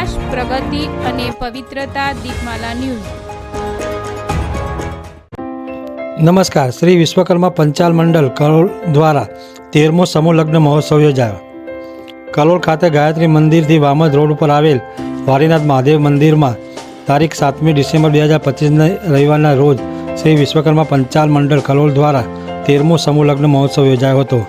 વિકાસ, પ્રગતિ અને પવિત્રતા. દીપમાલા ન્યૂઝ. નમસ્કાર. શ્રી વિશ્વકર્મા પંચાલ મંડળ કલોલ દ્વારા 13મો સમૂહ લગ્ન મહોત્સવ યોજાયો. કલોલ ખાતે ગાયત્રી મંદિરથી વામદ રોડ ઉપર આવેલ વારીનાથ મહાદેવ મંદિરમાં તારીખ 7મી ડિસેમ્બર 2025 રવિવારના રોજ શ્રી વિશ્વકર્મા પંચાલ મંડળ કલોલ દ્વારા 13મો સમૂહ લગ્ન મહોત્સવ યોજાયો હતો.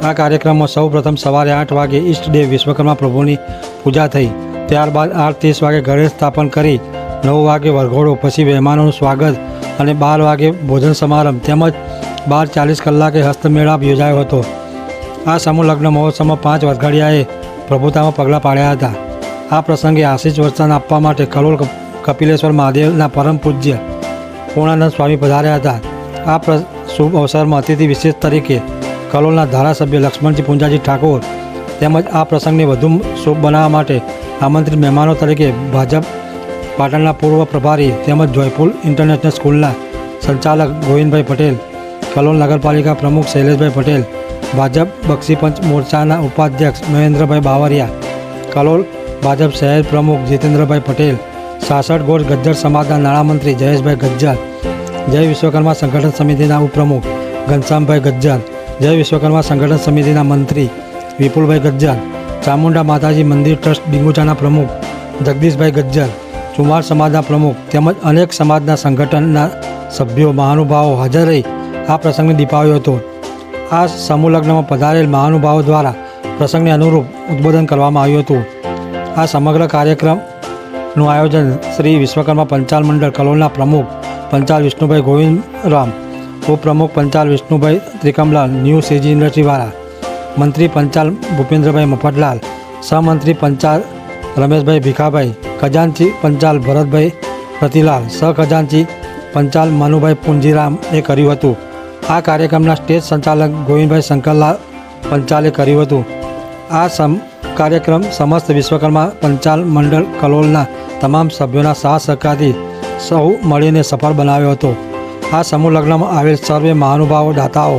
આ કાર્યક્રમમાં સૌ પ્રથમ સવારે 8 વાગે ઈષ્ટદેવ વિશ્વકર્મા પ્રભુની પૂજા થઈ. ત્યારબાદ 8:30 વાગે ગણેશ સ્થાપન કરી 9 વાગે વરઘોડો, પછી મહેમાનોનું સ્વાગત અને 12 વાગે ભોજન સમારંભ તેમજ 12:40 કલાકે હસ્તમેળાપ યોજાયો હતો. આ સમૂહ લગ્ન મહોત્સવમાં 5 વરઘોડિયાએ પ્રભુતામાં પગલાં પાડ્યા હતા. આ પ્રસંગે આશીષ વરસાદ આપવા માટે કલોલ કપિલેશ્વર મહાદેવના પરમ પૂજ્ય પૂર્ણાનંદ સ્વામી પધાર્યા હતા. આ શુભ અવસરમાં અતિથિ વિશેષ તરીકે કલોલના ધારાસભ્ય લક્ષ્મણજી પુંજાજી ઠાકોર તેમજ આ પ્રસંગને વધુ શુભ બનાવવા માટે આમંત્રિત મહેમાનો તરીકે ભાજપ પાટણના પૂર્વ પ્રભારી તેમજ જોયપુર ઇન્ટરનેશનલ સ્કૂલના સંચાલક ગોવિંદભાઈ પટેલ, કલોલ નગરપાલિકા પ્રમુખ શૈલેષભાઈ પટેલ, ભાજપ બક્ષીપંચ મોરચાના ઉપાધ્યક્ષ મહેન્દ્રભાઈ બાવરિયા, કલોલ ભાજપ શહેર પ્રમુખ જીતેન્દ્રભાઈ પટેલ, 66 ગોળ ગજ્જર સમાજના નાણામંત્રી જયેશભાઈ ગજ્જર, જય વિશ્વકર્મા સંગઠન સમિતિના ઉપપ્રમુખ ઘનશ્યામભાઈ ગજ્જર, જય વિશ્વકર્મા સંગઠન સમિતિના મંત્રી વિપુલભાઈ ગજ્જર, ચામુંડા માતાજી મંદિર ટ્રસ્ટ ડીંગુચાના પ્રમુખ જગદીશભાઈ ગજ્જર, ચુમાર સમાજના પ્રમુખ તેમજ અનેક સમાજના સંગઠનના સભ્યો મહાનુભાવો હાજર રહી આ પ્રસંગને દીપાવ્યો હતો. આ સમૂહ લગ્નમાં પધારેલ મહાનુભાવો દ્વારા પ્રસંગને અનુરૂપ ઉદ્બોધન કરવામાં આવ્યું હતું. આ સમગ્ર કાર્યક્રમનું આયોજન શ્રી વિશ્વકર્મા પંચાલ મંડળ કલોલના પ્રમુખ પંચાલ વિષ્ણુભાઈ ગોવિંદરામ, ઉપપ્રમુખ પંચાલ વિષ્ણુભાઈ ત્રિકમલાલ, ન્યૂ સીજી ઇન્ડસ્ટ્રીવાળા, મંત્રી પંચાલ ભૂપેન્દ્રભાઈ મફતલાલ, સહમંત્રી પંચાલ રમેશભાઈ ભીખાભાઈ, ખજાનચી પંચાલ ભરતભાઈ રતિલાલ, સહખજાનચી પંચાલ મનુભાઈ પુંજીરામે કર્યું હતું. આ કાર્યક્રમના સ્ટેજ સંચાલક ગોવિંદભાઈ શંકરલાલ પંચાલે કર્યું હતું. આ કાર્યક્રમ સમસ્ત વિશ્વકર્મા પંચાલ મંડળ કલોલના તમામ સભ્યોના સાથ સહકારથી સૌ મળીને સફળ બનાવ્યો હતો. આ સમૂહ લગ્નમાં આવેલ સર્વે મહાનુભાવો, દાતાઓ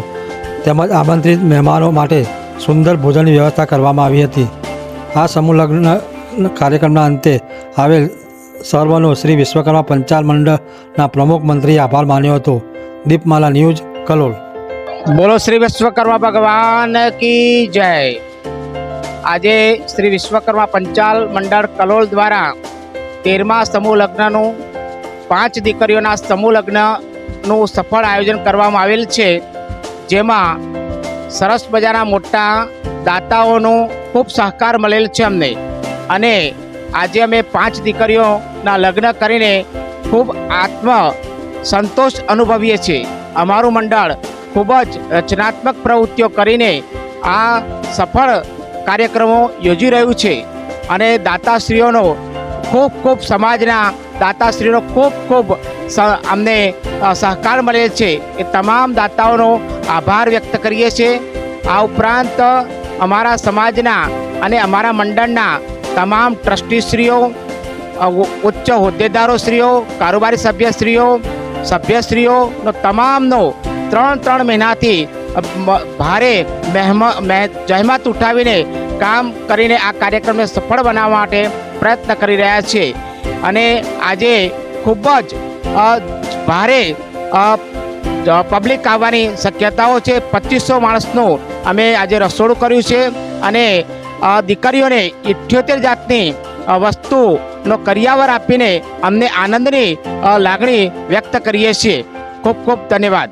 તેમજ આમંત્રિત મહેમાનો માટે સુંદર ભોજનની વ્યવસ્થા કરવામાં આવી હતી. આ સમૂહ લગ્ન કાર્યક્રમના અંતે આવેલ સર્વનો શ્રી વિશ્વકર્મા પંચાલ મંડળના પ્રમુખ મંત્રીએ આભાર માન્યો હતો. દીપમાલા ન્યૂઝ કલોલ. બોલો શ્રી વિશ્વકર્મા ભગવાન કી જય. આજે શ્રી વિશ્વકર્મા પંચાલ મંડળ કલોલ દ્વારા 13મા સમૂહ લગ્નનું 5 દીકરીઓના સમૂહ લગ્નનું સફળ આયોજન કરવામાં આવેલ છે. જેમાં સરસ મજાના મોટા દાતાઓનો ખૂબ સહકાર મળેલ છે અમને, અને આજે અમે 5 દીકરીઓના લગ્ન કરીને ખૂબ આત્મ સંતોષ અનુભવીએ છીએ. અમારું મંડળ ખૂબ જ રચનાત્મક પ્રવૃત્તિઓ કરીને આ સફળ કાર્યક્રમો યોજી રહ્યું છે, અને દાતાશ્રીઓનો ખૂબ સમાજના દાતાશ્રીઓનો ખૂબ અમને સહકાર મળેલ છે. એ તમામ દાતાઓનો આભાર વ્યક્ત કરીએ છીએ. આ ઉપરાંત અમારા સમાજના અને અમારા મંડળના તમામ ટ્રસ્ટીશ્રીઓ, ઉચ્ચ હોદ્દેદારોશ્રીઓ, કારોબારી સભ્યશ્રીઓનો તમામનો 3 મહિનાથી ભારે જહેમત ઉઠાવીને કામ કરીને આ કાર્યક્રમને સફળ બનાવવા માટે પ્રયત્ન કરી રહ્યા છે. અને આજે ખૂબ જ ભારે પબ્લિક આવવાની શક્યતાઓ છે. 2500 માણસનું અમે આજે રસોડું કર્યું છે, અને દીકરીઓને 78 જાતની વસ્તુનો કરિયાવર આપીને અમને આનંદની લાગણી વ્યક્ત કરીએ છીએ. ખૂબ ધન્યવાદ.